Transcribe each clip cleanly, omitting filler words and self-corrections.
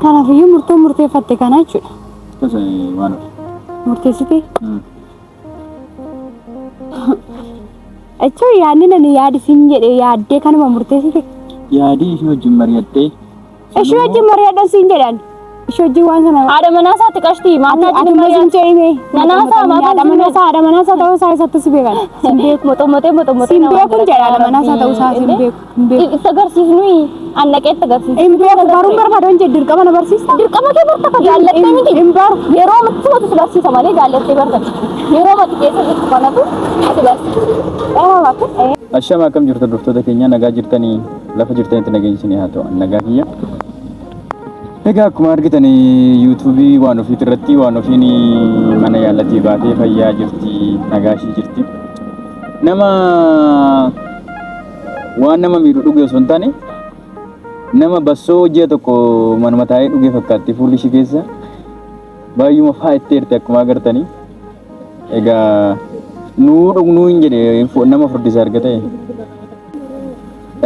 Kanaafuu murteeffatte kana jechuudha. Tasee waan murteessite. Achoo yaadni yaadisiin jedhee yaaddee kanuma murteessite. Yaadii ishee wajjin mari'attee. Ishee wajjin mari'adha siin jedhan. Ishee wajjin waan sana. Haadha manaasaatti qashtii maatii wajjin mari'attee. Haadha manaasaa ta'uu isaa isatti si beekan. Sin beeku moxomotee Sin beekun jedha haadha manaasaa ta'uu isaa sin beeku. Itti agarsiisnu annaqeetti agarsiisnu. Hin beeku baruun barbaadan jedhu dirqama na barsiista. Dirqama kee barta jaallattee miti. Hin baru yeroo matti watu barsiisa malee jaallattee barta. Yeroo matti keessa jirtu kanatu ati barsiisa. Ashama akkam jirtu dhuftoota keenya nagaa jirtanii lafa jirtanitti nageenya haa ta'u nagaa kiyya. Egaa akkuma argitanii YouTube waan ofii irratti waan ofiin mana yaalatii baatee fayyaa jirti nagaashii jirti. Nama waan nama miidhu dhugee osoo hin taane nama bassoo hojii tokko manuma taa'ee dhugee fakkaatti fuulli ishee keessa baay'uma faayitteerti akkuma agartanii. Egaa nuu dhugnuu hin jedhe nama furdisa argate.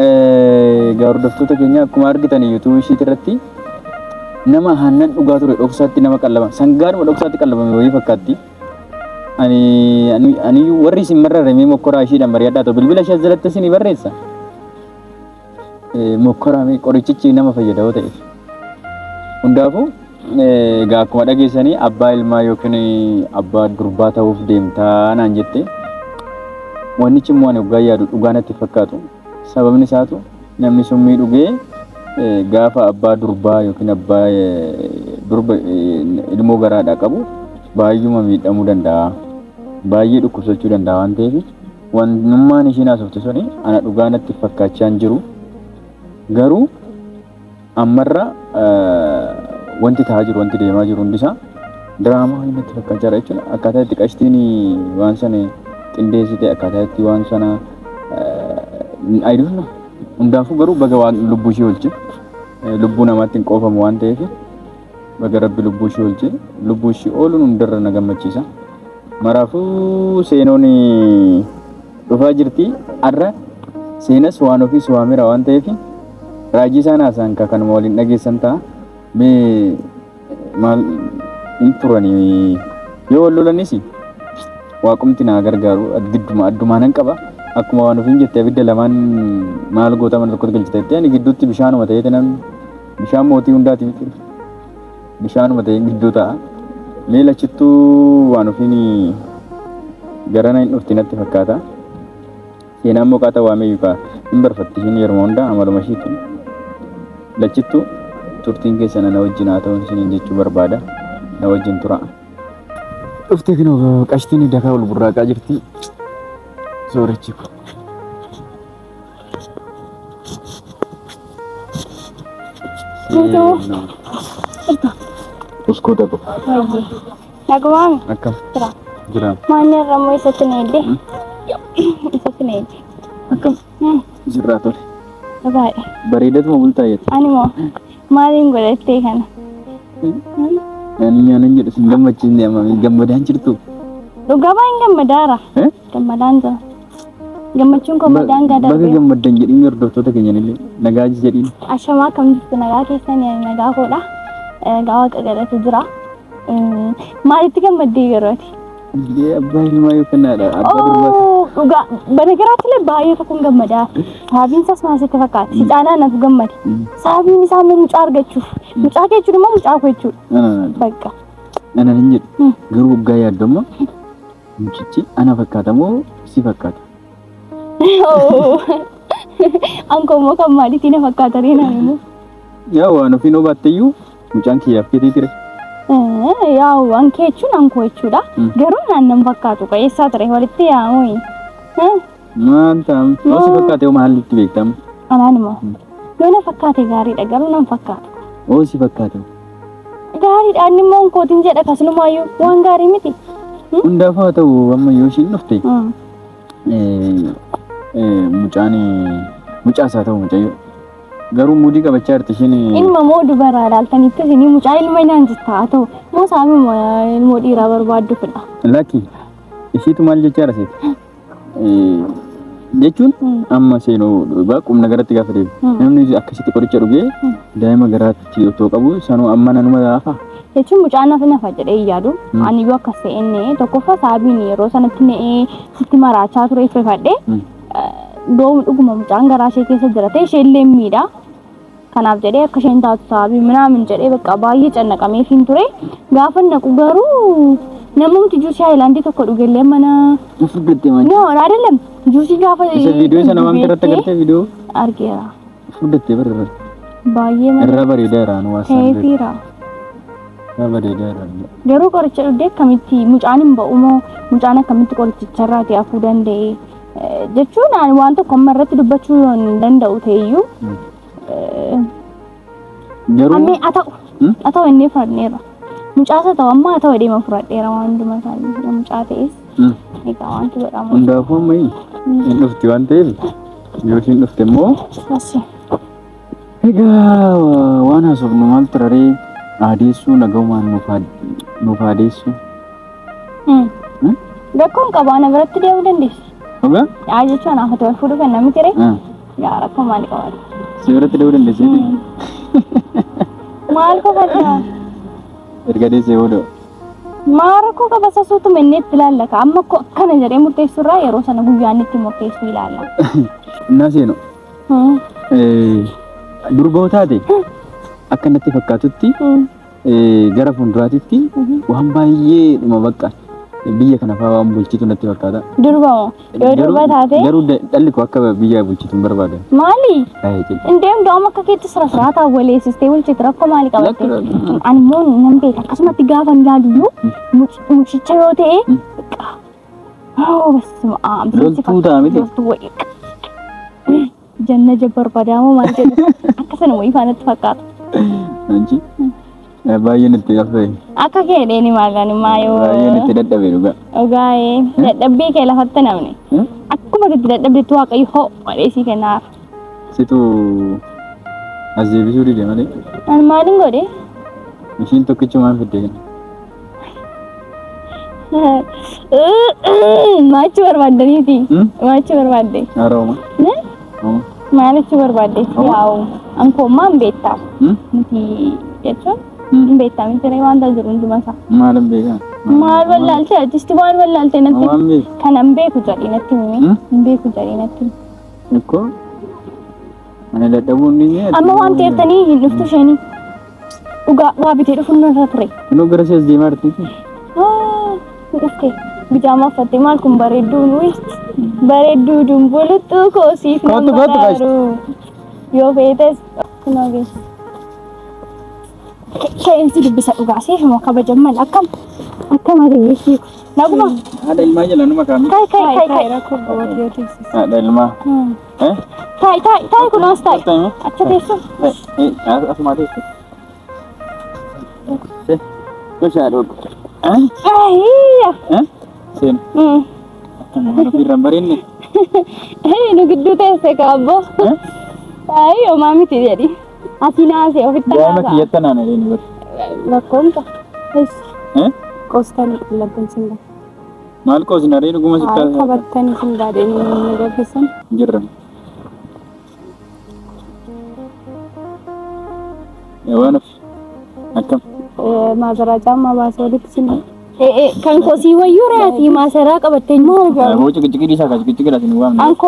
Egaa hordoftoota keenya akkuma argitanii YouTube ishee irratti nama hannan dhugaa ture dhoksaatti nama qallaba sangaadhuma dhoksaatti qallabame wayii fakkaatti. Ani warri isin marrarame mokkoraa isheedhaan mari'adhaa ta'u bilbila ishee jalatti isin barreessa. Mokkoraa qorichichi nama fayyada yoo ta'e. Hundaafuu egaa akkuma dhageessanii abbaa ilmaa yookiin abbaa durbaa ta'uuf deemtaa naan jette. Wannichi immoo ani dhugaa yaadu dhugaa natti fakkaatu. Sababni isaatu namni summii dhugee gaafa abbaa durbaa yookiin abbaa durba ilmoo garaadhaa qabu baay'uma miidhamuu danda'a. Baay'ee dhukkubsachuu danda'a waan ta'eef wannummaan ishiin haasofte suni ana dhugaa natti fakkaachaa hin jiru. Garuu ammarra wanti ta'aa jiru wanti deemaa jiru hundisaa diraamaa natti fakkaachaa jira jechuudha. Akkaataa itti qashtiin waan sana qindeessite akkaataa itti waan sana ayiduun hundaafuu garuu baga waan lubbuu ishee oolche lubbuu namaatti hin qoofamu waan ta'eef baga rabbi lubbuu ishee oolche lubbuu ishee ooluun hundarra na gammachiisa. Maraafuu seenoon dhufaa jirti har'a seenas waan ofiis waamira waan ta'eef raajii isaan haasaan kanuma waliin dhageessan ta'a. Mee maal hin turanii yoo wal lolanis waaqumti naa gargaaru addumaan hin qaba. Akkuma waan ofiin jettee abidda lamaan maal goota mana tokkotti galchiteetti ani gidduutti bishaanuma ta'eeti namni bishaan mootii hundaati miti bishaanuma ta'ee gidduu ta'a. Mee lachittuu waan ofiin garana hin dhufti natti fakkaata. Seenaan moqaata waamee yuukaa hin barfatti ishiin yeroo hundaa amaluma ishiiti. Lachittuu turtiin keessa na wajjin haa ta'uun isiniin jechuu barbaada. Na wajjin tura. Dhuftee kinoo qashtiin dakaa ol burraaqaa jirti. Soorachiko. Uskota ko. Nagawang. Akkam. Jira. Mana ramai satu nede. Satu nede. Akkam. Jira tole. Baik. Bareedat mau bultaa yetti. Ani mau. Maaliin godhattee kana. Ani nyaanan jedhu sin gammachiisne amma gammadaan jirtu. Dhugaa baay'een gammadaara. Gammadaan jira. Gammachuun koo madaan gadaa. Baga gammadan jedhiin hordoftoota keenyan illee nagaa jedhiin. Ashamaa kam jirtu nagaa keessanii nagaa koodha. Gaawa qaqalatu jira. Maalitti gammaddee yerooti? Abbaa ilmaa yookaan abbaa durbaati. Dhugaa banagaraatti illee baay'ee tokkoon gammadaa. Sababiin isaas maasitti fakkaata. Si caalaa natu gammade. Sababiin isaa immoo mucaa argachuuf. Mucaa kee jechuun immoo mucaa koo jechuudha. Bakka. Ana hin jedhu garuu waggaa yaaddomma mucichi ana fakkaata moo si fakkaata? Anko immoo kan maalitti na fakkaata reena immoo? Yaa waan ofiin obaatteyyuu mucaan kiyyaaf keetii ture. Yaa waan kee jechuun ankoo jechuudha. Garuu naannan fakkaatu qaeessaa ture walitti yaamu. Maal ta'am? Yoo si fakkaate yoo maalitti beektamu? Anaan immoo yoo na fakkaate gaariidha garuu nan fakkaatu. Oo si fakkaate? Gaariidha inni immoo kootiin jedha kasumaayyuu waan gaarii miti. Hundaaf haa ta'u amma yoo ishiin dhufte mucaasaa ta'u mucayyoo garuu mudii qabachaa jirti ishiin. Ilma moo dubaraa ilaaltanitti isin mucaa ilma inaan jirta haa ta'u moo saami ilmoo dhiiraa barbaaddu fedha. Lakki ishiitu maal jechaa jirti? jechuun amma seenoo baaqum nagaratti gaafa deemu namni akkasitti qoricha dhugee daa'ima garaatti otoo qabu sanuu amma nanuma gaafa jechuun mucaan nafa jedhee yaadu ani yoo akkas ta'enne tokkoffaa saabiin yeroo sanatti ne'ee sitti maraachaa ture fedhadhe doom dhuguma mucaan garaa ishee keessa jirate ishee illee miidha kanaaf jedhee akka isheen taatu saabii minaamin jedhee bakka baay'ee cannaqamee fiin ture gaafa naqu garuu namumti juusii haayilaandii tokko dhugellee mana fudhatte malee no raadalem juusii gaafa isa viidiyoo sana waan irratti agartee viidiyoo argeera fudhatte barra baay'ee irra bareedaadha nu waasaan seefiira irra bareedaadha garuu qoricha dhugdee akkamitti mucaan hin ba'umoo mucaan akkamitti qorichicharraa ta'e afuu danda'e jechuun waan tokko amma irratti dubbachuu hin danda'u ta'eyyuu garuu ata'u inni fudhadheera mucaasa ta'u amma ata'u deema fudhadheera waan hundumaa isaanii mucaa ta'es egaa wanti godhamu hundaafuu ammayii hin dhufti waan ta'eef yoo ishiin dhufte immoo egaa waan haasofnu maal turaree aadeessuu nagaumaan nuuf aadeessu rakkoon qabaa na biratti deemuu dandeessu ogaa yaa jechuun hafa wal fuudhu kan namni ture yaa rakkoo maali qabaatu si biratti deemuu dandeessu maal qabaata erga deessee boodoo maa rakkoo qaba sasuutuma inni itti ilaallaka amma akkana jedhee murteessurraa yeroo sana guyyaan itti murteessu ilaalla innaa seenu durboo taate akka natti fakkaatutti gara fuulduraatitti waan baay'ee dhuma bakka biyya kana fa'aa waan bulchitu natti fakkaata. Durbamoo yoo durba taate garuu dhalli koo akka biyya bulchitu hin barbaadan. Maali? Indeem dooma akka keetti sirraa waleessistee bulchitu rakkoo maali qabatte? Ani immoo nan beeka akkasumatti gaafa hin yaadu mucicha yoo ta'e loltuu ta'a miti. Janna jabbarbaadaamoo maal jedhu akkasuma wayii faanatti fakkaata. Anchi baay'ee natti gaffee. Akka keedheeni maagani maayoo. Baay'ee natti dadhabee dhugaa. Dhugaa'ee dadhabbii kee lafatti namni. Akkuma itti dadhabdeetti waaqayyo hoo madheesii kennaaf. Situ as deebisuu dide malee. Ani maaliin godhe? Ishiin tokkicha maal fidde kenna? Maachi barbaaddaniiti. Maachi barbaadde. Harooma. Maalichi barbaadde? Yaa'u ankoommaa hin beektaa. Nuti jechuun hin beektaa miti waan jiru hundumaa isaa. Maal hin beekaa? Maal wallaaltee artistii waan wallaaltee natti waan beeku. Kan hin beeku jedhee natti himi. Hin beeku jedhee natti himi. Ikkoo ani dadhabuun ni nyaata. Amma waan teettanii hin dhuftu isheenii. Dhugaa waa bitee dhufuun irra ture. Inuu gara ishee as deemaa jirti. Dhufte bijaamaa uffattee maal kun bareedduu nuyi bareedduu dumbuluttuu koosiif nama gaaru yoo feetes kunoo geessu. Keensi dubbisa dhugaasee fi kabajan mal akkam adeemsisu. Naguma. Haadha ilmaa jala numa kaa'ame. Kai. Haadha ilmaa. Tai kunaas tai. Acha teessu. Asuma teessu. Gosa dhoodhu. Sen. Mana firran barinne. Nu gidduu teesse kaabbo. Yoo maamiti jedhi. Ati naasee ofitti Daa'ima kiyyatti naana deemu bari. Lakkoomta. Qoostanii qullabban singaa. Maal qoosina reenu guma sitta. Qabattanii singaa deemuu nagabbisan. Jirra. Waan of akkam. Maasaraa caammaa baasee walitti singaa. Kan kosii wayyuu reeti maasaraa qabattee maal gahu? Boca kecil isa kasih kecil lah sini Anko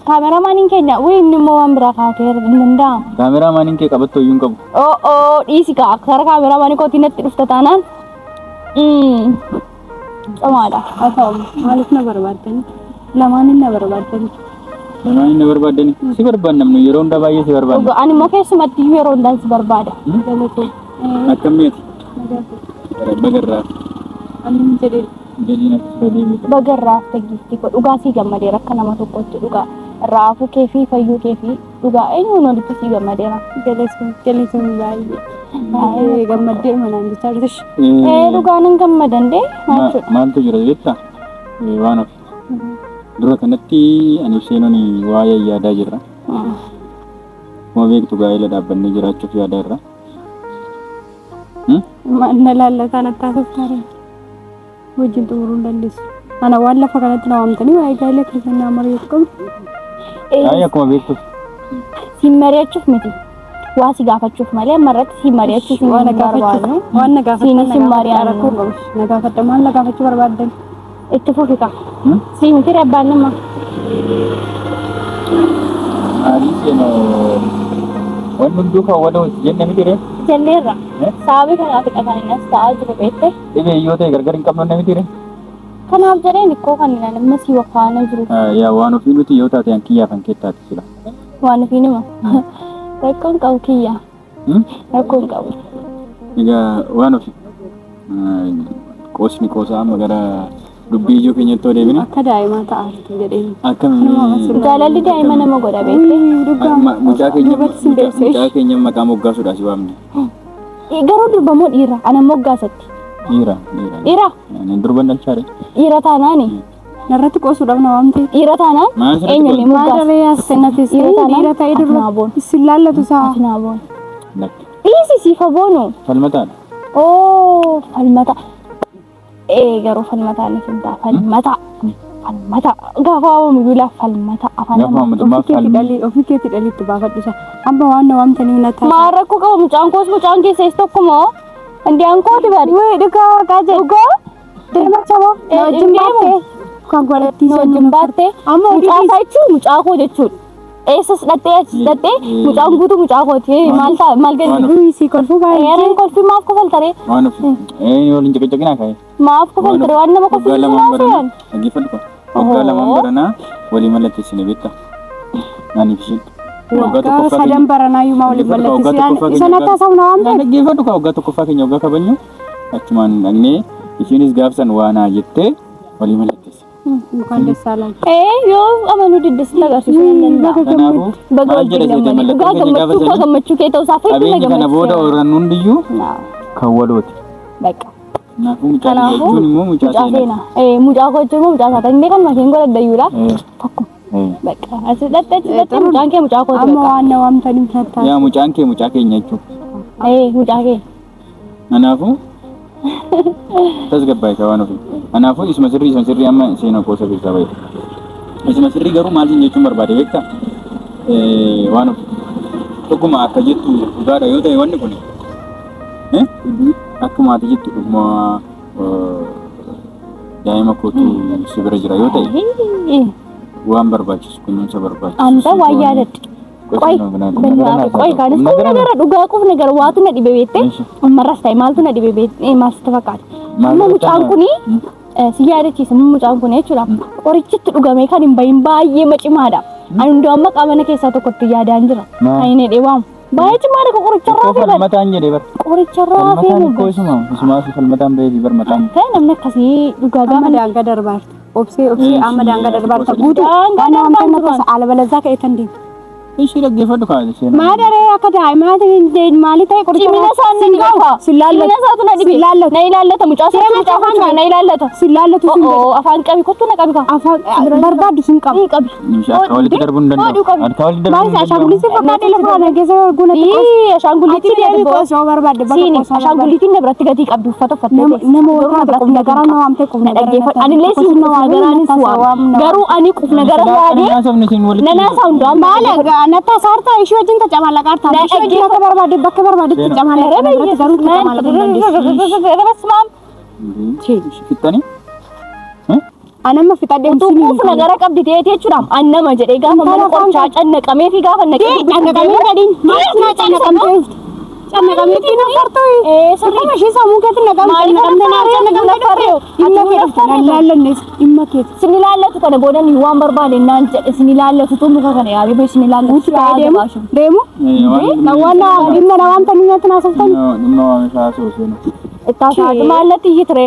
kameramanin kenya, wih ini mau ambil kakek rendang. Kameramanin kayak kabat tuh yung kabu. Oh, isi kak. Karena kameramanin kau tidak terus tatanan. Sama ada. Atau malusnya berbadan. Lamanin berbadan. Lamanin berbadan. Si berbadan namanya Yeronda bayi si berbadan. Oh, ani mau kayak semati Yeronda si berbadan. Macam ni. Bagarra. Amin jadi jadi bagarraa tegisti ko dhugaa si gammadeera akka nama tokkotti dhugaa raafuu keefi fayyuu keefi dhugaa eenyuun walitti si gammadeera jaleesun baay'ee gammadee manaan jechaa dhugaa nan gammadan dee maaltu jira jetta waan of dura kanatti ani seenoni waa'ee yaadaa jirra moo beektu gaa'ela dhaabbannee jiraachuuf yaadaa irra manna lallataan attaasoftaare wajjin xumuruun dandeessu. Ana waan lafa kanatti na waamtanii waa eegaalee keessanii mari'achuuf. akkuma beektu. Si mari'achuuf miti. Waa si gaafachuuf malee ammarratti si mari'achuuf waan gaafachuuf. Waan gaafachuuf si mari'achuuf. Na gaafadha maal na gaafachuu barbaaddan? Itti fufika. Si miti rabbaan nama. Ani seenoo waan hunduu kan wada jenne miti ree. Jenneerra. Sababii kanaaf dhaqanii as taa'aa jiru beekte. Dhibee yoo ta'e gargar hin qabnu miti ree. Kanaaf jedheen ikkoo kan nama si wakaana jiru. Yaa waan ofii nuti yoo taate an kiyyaa kan keettaati sila. Waan ofii nima. Rakkoon qabu kiyyaa. Rakkoon qabu. Egaa waan ofii qoosni qoosaa amma gara dubbii ijoo keenyatti yoo deebine. Akka daa'imaa ta'aati jedheen. Akkamiin. Jaalalli daa'ima nama godha beekte. Mucaa keenya maqaa moggaasuudhaaf si waamne. Garuu durba moo dhiira? Ana moggaasatti. Dhiira. Durban dhalchaadha. Dhiira taanaani. Narratti qoosuudhaaf na waamte. Dhiira taanaan eenyuun moggaasa? Maadaree asxannatis dhiira ta'ee durba. Isin laallatu isaa. Naaboon. Dhiisi siifa boonu. Falmataadha. Oo falmata. Garuu falmataa ni fintaa falmata. Gaafa waamu gula falmata afaan nama. Ofii keetti dhaliitti baafadhusa. Amma waan na waamtanii na ta'a. Maarrakku qabu mucaan keessa is tokkumoo. Andi ankooti bari. Wee dhugaa gaajee. Dhugaa. Deema saboo. Wajjin baattee. Kan godhattii wajjin baattee. Amma mucaa isaa jechuun mucaa koo jechuudha. Eessas dhattee mucaan guutuu mucaa kooti. Maal gadi? Si kolfuu baay'ee. Eereen kolfii maaf kofaltare? Waan ofii. Waliin jaqajaqinaa ka'e. Maaf kofaltare waan nama kofalchiisu maaseen. Dhaggeeffadhu qaba. Waggaa lamaan baranaa walii mallatteessine beektaa. Naaniif ishee. Waggaa sadan baranaayyuu maa waliin mallatteessine. Isa nataa sabna waan ta'eef. Dhaggeeffadhu qaba waggaa tokkoffaa keenya waggaa kabajnu achumaan dhaqnee ishiinis gaafsan waanaa jettee walii mallatteesse. Mukaan dessaalaan. Yoo amanuu diddeessi agarsiisuu hin danda'a. Kanaafuu maal jedha seetee mallatteessanii gammachuu kee ta'uu isaa fayyadu qabeenya kana booda oolan hundiyyuu kan walooti. Bakka. Kanaafuu jechuun immoo mucaa seenaa. Mucaa koo jechuun mucaa isaa ta'e kan makiin godhadhayyuudha. Tokko. Bakka. Asi dhattee mucaan kee mucaa koo ta'e. Amma waan na waamtanii tattaas. Yaa mucaan kee mucaa keenya jechuudha. Mucaa kee. Kanaafuu tasgabbaa'e waan ofii. Kanaafuu isuma sirrii amma seenaa koosa keessaa bahe. Isuma sirrii garuu maal jechuun barbaade beektaa? Waan ofii. Dhuguma akka jettu dhugaadha yoo ta'e wanni kun. Akkuma ati jettu dhuguma daa'ima kootu si bira jira yoo ta'e waan barbaachisu kunuunsa barbaachisu. Anta waa yaadadhu. Qoy kaanis kun nagara dhugaa qof nagara waatu na dhibe beekte ammarras ta'e maaltu na dhibe beekte maal sitti fakkaate. Amma mucaan kuni si yaadachiisa mucaan kun jechuudha. Qorichitti dhugamee kan hin bahin baay'ee macimaadha. Ani hunduu amma qaamana keessaa tokkotti yaadaan jira. Kan hin hidhee waamu. Baay'ee cimaadha ko qoricharraa fi falmataan jedhee bar. Qoricharraa fi isuma falmataan bahee fi barmataan. Ta'e namni akkasii dhugaa gama daangaa darbaarti. Obsee amma daangaa darbaarta guutuu. Waan amtaan naqasa albalazaa ka'eetan deema. Ishii dhaggeeffadhu kaa'e seenaa. Maadaree akka daa'imaa maali ta'e qoricharraa. Cimina isaan ni dhiba. Cimina isaatu na dhibe. Na ilaallata mucaa isaatu na ilaallata. Silaallatu afaan qabi kottu na qabi ka. Afaan barbaadu hin qabu. Qabi. Akka walitti darbuun danda'u. Akka walitti darbuun Maali ashaanguliitiin fakkaatee lafa kana keessa guna xiqqoo. Ashaanguliitiin deebii qoosoo barbaadde bakka qoosoo. Ashaanguliitiin na biratti gatii qabdu uffata uffattee. Nama waraana qubna garaa na waamtee qubna garaa. Anillee si qubna garaanis waam. Garuu ani qubna gara yaadee. Nanaasaa hundaa maala natta saartaa ishee wajjin tacamala qartaa. Ishee wajjin akka barbaadde bakka barbaaddetti tacamala. Garuu tacamala dandeessi. Fixxanii? Anama fixadhee Tuquuf nagara qabdi ta'ee jechuudha. Annama jedhee gaafa mana qorichaa cannaqamee fi gaafa cannaqamee gadiin maal cannaqamtee cannaqamee na fartoo sirrii ishee sammuu keetti naqamtee sin ilaallatu kana booda ni waan barbaade naan jedhe sin ilaallatu tu muka kana yaabee sin ilaallatu deemu waan dhimma na waan tanii natti naasoftan dhimma waan isaa sooseen Tasaatu maalatti yitre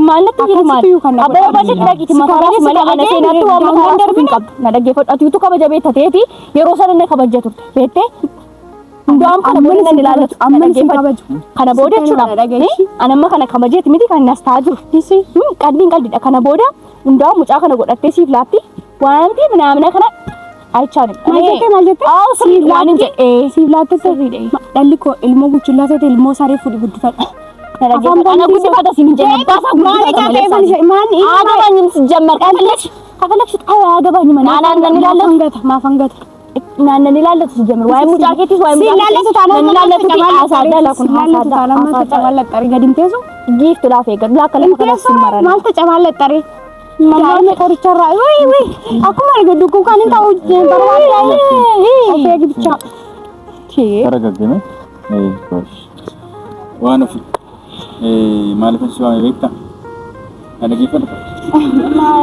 maalatti yirmaal abba baje dhaqiti makaras malee ana seenatti waan makaan darbin qabdu na dhaggeeffadhu tu kabaja beektateeti yeroo sana kabajja turte beekte Ndam kana booda nan ilaalatu amman sin kabaju kana booda jechuudha anamma kana kabajeeti miti kan nastaaju disi qalbiin qalbidha kana booda ndam mucaa kana godhattee siif laatti waanti minamna kana aichaani maljete aw siif laanin je siif laatte sirriidhe dhalli koo ilmoo guchillaa ta'e ilmoo saree fudhi guddifadha أنا قلت هذا سين جنة ماني كاتب ماني أنا بني مسجمر كفلكش تقوى هذا بني من أنا نلالة ما فنقت نحن نلالة تجمر واي مجاكيتي واي مجاكيتي نلالة تجمر أساعد لكن أساعد ما تجمر الطريق قديم تيزو جيف تلا فيك لا كلام خلاص سمرة ما تجمر الطريق ما نقول ترى وي aku malah gedukku kan tahu berwarna oke gitu cik teragaknya bos wano fi malafin suami bekta ada gimana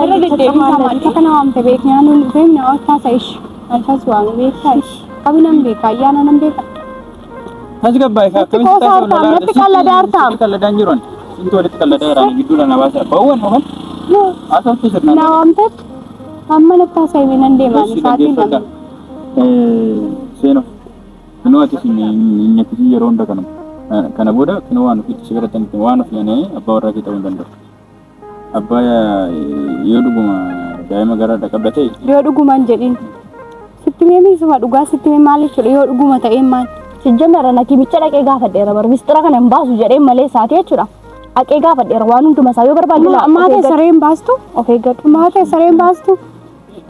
ada deh sama kita kan awam tebeknya nun femnya apa sih alfa suami bekta kami nam beka ya nam beka haji gabbai ka kami kita kala danjiron itu ada kala daerah gitu lah nabasa bawan mohon asal tu serna nawam tep amma lepas saya minande mani saati nam seno kanu ati sini nyakiti ronda kanam kana boda kanu wanu kiti sigaratan wanu fiane abba warra kita undando abba ya yoduguma daima gara dakabate yoduguma jedin sittime mi suma duga sittime malik yoduguma ta emman sijjamara na kimicha dake gafa dera bar mistara kana mbasu jere male saati chura ake gafa dera wanu tuma sayo barbadila mate sarem bastu okay gat mate sarem bastu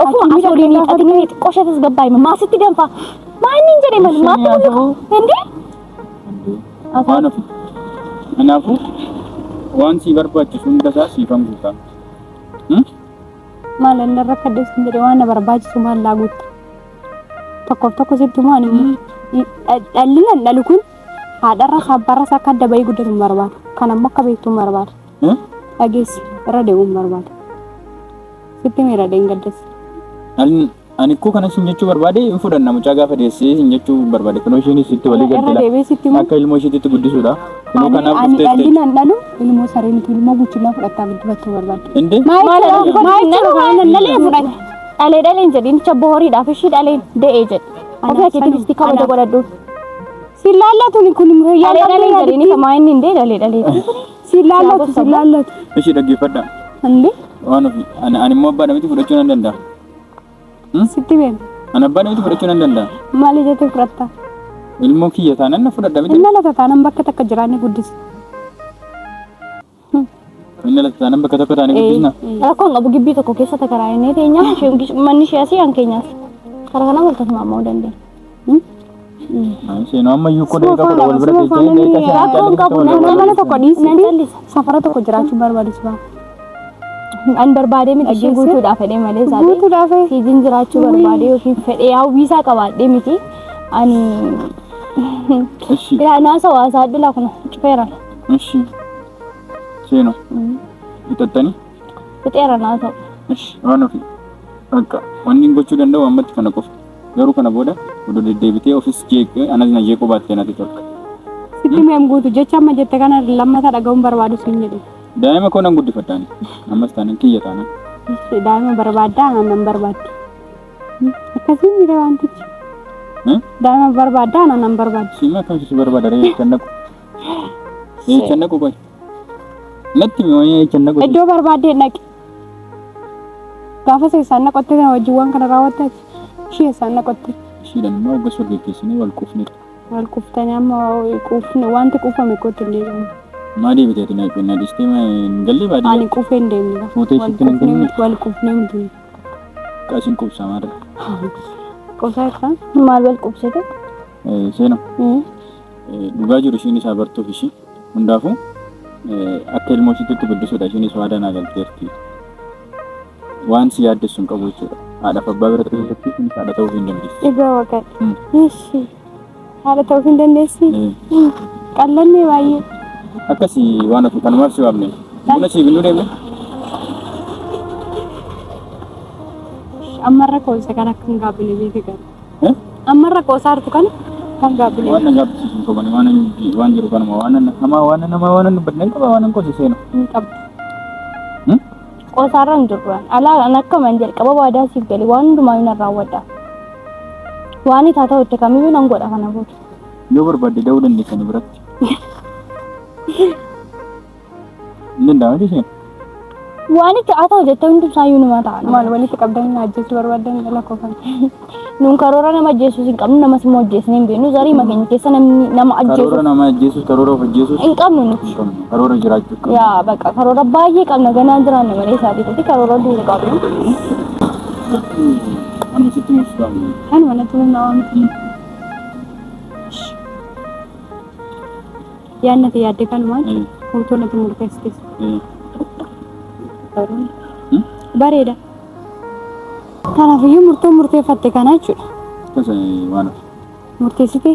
ofu asodini atini qoshas gabay ma sitti denfa manin jere mal matu endi wanu anafu wansi barbachi sunda sa sifam guta malan narakade sindere wana barbachi sumal lagut tokko sitti mani dallilan dalukun hadarra sabbarra sakadda bay gudatu marbar kana makka beetu marbar agis rade marbar sitti mera dengaddes ani ko kana sinjechu barbade fudanna mucaga fadesi sinjechu barbade kono shini sitti wali gadela akka ilmo shiti guddisuda kono kana ani aldina nalu ilmo sarenti ilmo guchina fudata bidbatu barbade ende nalu nale fudan ale dalen jedin chabori da fashi dale de ejet apa kiti bisti kamu godadu silallatu ni kun ya dalen jedin kamain inde dale silallatu eshi dagi fadda ande wano ani mobba da miti fudachuna ndanda sitti ben ana bana miti fudachuna ndanda mali jete fudata ilmo kiya tanan na fudada miti innala tanan bakka takka jirani guddis innala tanan bakka takka tani guddisna aku ngabu gibbi tokko keessa takarayne teenya manni shiyasi ankeenyas karakana wal tasmaamuu dandeen seno amma yuko de ka wal bira de safara tokko jiraachuu barbaadus ba an barbaade miti guutuudha fedhe malee saadee siizin jiraachuu barbaade yookiin fedhe yaa wiisaa qabaadhe miti ani yaa naasa waasaa dhila kuna cufeeran እሺ seno itattani fixeera naasa እሺ wanofi akka wanni gochuu danda'u ammatti kana qofa garuu kana booda odoo deddeebitee ofis jeeqee anas na jeequu baattee natti tolka sitti meem guutu jecha amma jette kana lammata dhaga'uun barbaadu siin jedhe daa'ima koo nan guddifadhaan ammas taanan kiyya taanan daa'ima barbaaddaa nan barbaaddi akkasiin jira wantichi daa'ima barbaaddaa nan barbaaddi siima akkamitti barbaada ree channaqu qoy natti mee channaqu iddoo barbaadde naqi gaafa seesaan naqotte kana wajjiiwwan kana raawwatte ishee isaan naqotte ishiidhaan immoo ogga sorgeetteessanii wal quuftanii amma quufne wanti quufame kootti hin deebi'amu maali biteeti na penna distema ngalle baadi ani quufeen deemnira foto shitin ngin wal quufne miti kasin quufsa mara quufsa maal wal quufsete seno dhugaa jiru isheen isaa bartuuf ishii hundaafu akka ilmoo ishiitti guddisuudha isheen isaa waadana galteerti waan si yaaddessuun qabu jechuudha haadhaaf abbaa bira keessatti isheen haadha ta'uu hin dandeessi egaa waqaa ishi haadha ta'uu hin dandeessi qallanne baay'ee akkasi waan ofi kanumaaf si waamne buna si binuu deemne ammarra koolse kan akka hin gaabine beeke gara ammarra koosaartu kan gaabine waan gaabisiisun qabani waan jiru kanuma waan badneen qaba waan kosi seenu qabdu koosaarran jirran alaa akka man jalqaba waadaa siif gali waan hundumaa hin raawwadha waan itti haa ta'u itti kamiyyuu nan godha kana booda yoo barbaadde da'uu dandeessani biratti Nindaan isheen waan itti haa ta'u jettee hundumsaayyuu numa ta'a maal walitti qabdanii ajjeessu barbaadan jala kofan Nun karoora nama ajjeesuus hin qabnu namas immoo ajjeesnee hin beeknu zarii makeenya keessa nama ajjeesuuf karoora nama ajjeesuus karoora of ajjeesuus hin qabnu nuti. karoora jiraachuu qabna. Yaa bakka karoora baay'ee qabna ganaan jiraanne malee isaatiitti karoora duuru qabnu. Ani sitti musuudhaan. Kan wanti nama yaannate yaadde kan maal murtoon ati murteessites. Bareeda. Kanaafiyyuu murtoo murteeffatte kana jechuudha. Kasa waan. Murteessite.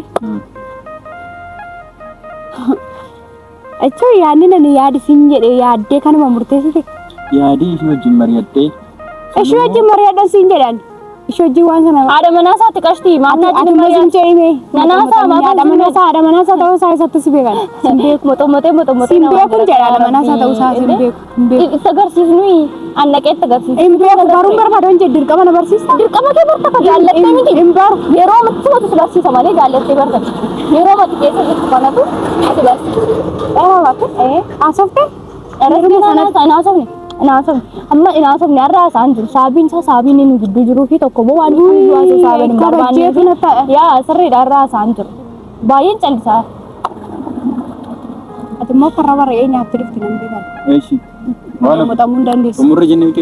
Achoo yaadni nani yaadisiin jedhee yaaddee kanuma murteessite. Yaadii ishee wajjin mari'attee. Ishee wajjin mari'adhan siin jedhan. Ishee wajjin waan sana. Haadha manaasaa xiqqaashtii maatii wajjin mari'adhan. Haadha manaasaa ta'uu isaa isatti si beekan. Siin beeku moxomotee. Siin beekun jedha haadha manaasaa ta'uu isaa siin beeku. Isa agarsiisnu annaqeetti agarsiisa. Hin beeku baruun barbaadan jedhu dirqama na barsiisa. Dirqama kee barta jaallattee miti. Hin baru yeroo matti si barsiisa malee jaallattee barta. Yeroo matti keessa jirtu kanatu ati barsiisa. Asofte? Inaasofne. Amma inaasofne har'a isaan jiru. Saabiin isaa saabiin inni gidduu jiruu fi tokko boo waan inni waan saabiin hin barbaanne. Yaa sirriidha har'a isaan jiru. Baay'een callisaa. Ati immoo farra baree nyaatti dhufti namni bara. Eeshi. Maal mutamuu hin dandeessu. Umurri jennee miti.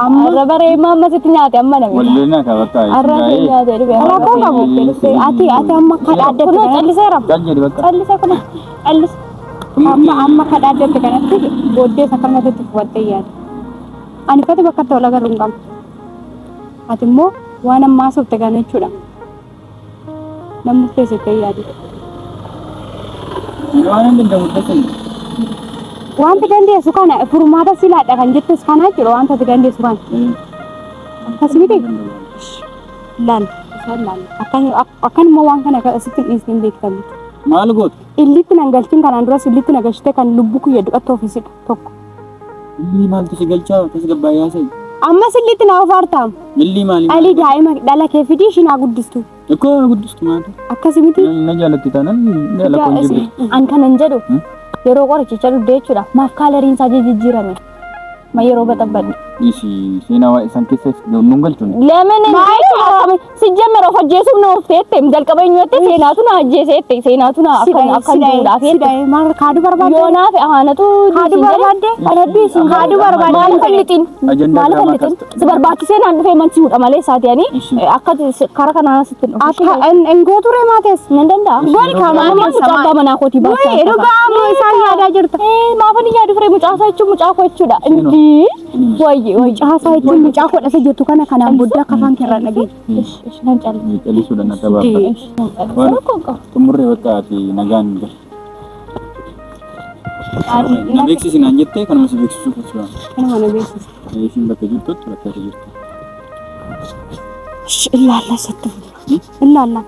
Amma farra baree amma sitti nyaate amma namni. Wallee na ka bakka. Har'a nyaate dhufe. Rakkoo qabu. Ati amma kadhaadde. Kun calliseera. Callisee bakka. Callisee kun callis. Amma kadhaadde kanatti booddee sakkamatti fudhattee yaada. Ani fate bakka ta'u laga rungamu. Ati immoo waan ammaa softe kana jechuudha. Namni keessatti yaadu. Waan hin danda'u. Wanti dandeessu kana furmaata silaadha kan jettus kana jechuudha wanta dandeessu kana. Akkasumatti laal isaan laal akkanuma waan kana asitti dhiisnee beektamu. Maal gootu? Illitti nan galchin kanaan duras illitti na galchite kan lubbuu kiyya duqattoo ofiisidha tokko. Illi maaltu si galchaa tasgabaa yaasee? Amma sillitti na ofaartaam. Illi maali? Ali daa'ima dhala kee fidii ishii naa guddistu. Ikkoo guddistu maali? Akkasumatti. Na jaalatti taanaan dhala koon jibbi. An kanan jedhu yeroo qorichicha dhugdee jechuudha maaf kaaloriin isaa jijjiirame. Ma yeroo baxabbadhe. Isi seenaa waa isaan keessa nuun galchuun. Leemene sijjammer of ajjeesuuf na ofteette jalqaba eenyuutte seenaatu na ajjeeseette seenaatu na akkan duudhaaf jette. Maal kaaduu barbaadde? Yoonaaf ahaanatu kaaduu barbaadde? Anabbii sin kaaduu barbaadde? Maal fallixiin? Maal fallixiin? Si barbaachisee naan dhufee mansiisuudha malee isaati'anii akka kara kanaa sitti dhufu. Akka engootu reemaates nan danda'a. Gooli kaamaa mucaa manaa kootii baachaa. Dhugaa moo isaan yaadaa jirta? Maafani yaadu firee mucaasaa jechuun mucaa koo jechuudha. Wayye caasaa jechuun mucaa kodhasa jettu kana kanaan booddee akka afaan keerraa dhageenya. Nan calli. Callisuudha na tabaafata. Xumurree bakka ati nagaan gal. Na beeksisi naan jettee kanuma si beeksisuuf jechuudha. Kanuma na beeksisi. Isin bakka jirtutti bakka ati jirtu. Ilaalla sitti fuula. Ilaalla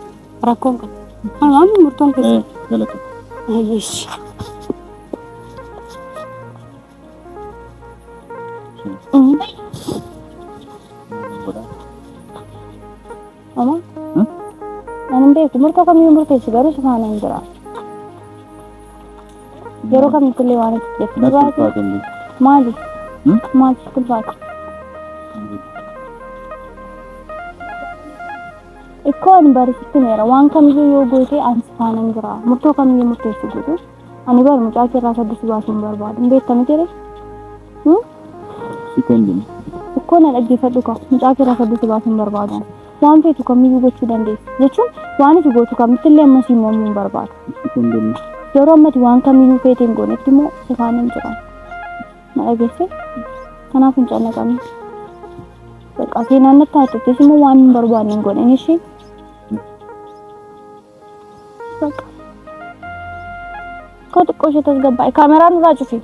rakkoon qabu. Kanuma murtoon keessa. Galata. Ayyeeshi. Mama? Anong beeku? Murto kami yung murto. Siguro sa kanan jira. Pero kami tuliwan at kaya. Nasa patin din. Mali. Mali sa tulbat. Ikaw ang baris tinera. Wang kami yung yogote ang sa kanan jira. Murto kami yung murto siguro. Ani bar mo kaya rasa disibasong barbad. Ang beek kami tira? Sikan din. Ikaw na nagdifat ka. Mukha kaya rasa disibasong barbadan. Waan feetu kamiyyuu gochuu dandeessu jechuun waan itti gootu kamittillee amma si moomuu hin barbaadu. Yeroo ammati waan kamiyyuu feetee hin goonetti immoo si faana hin jiran. Na dhageesse kanaaf hin callaqamne. Bakka seenaan natti haattattis immoo waan hin barbaadne hin godhan ishee. Bakka koo xiqqoo ishee tasgabbaa'e kaameraan irraa cufi.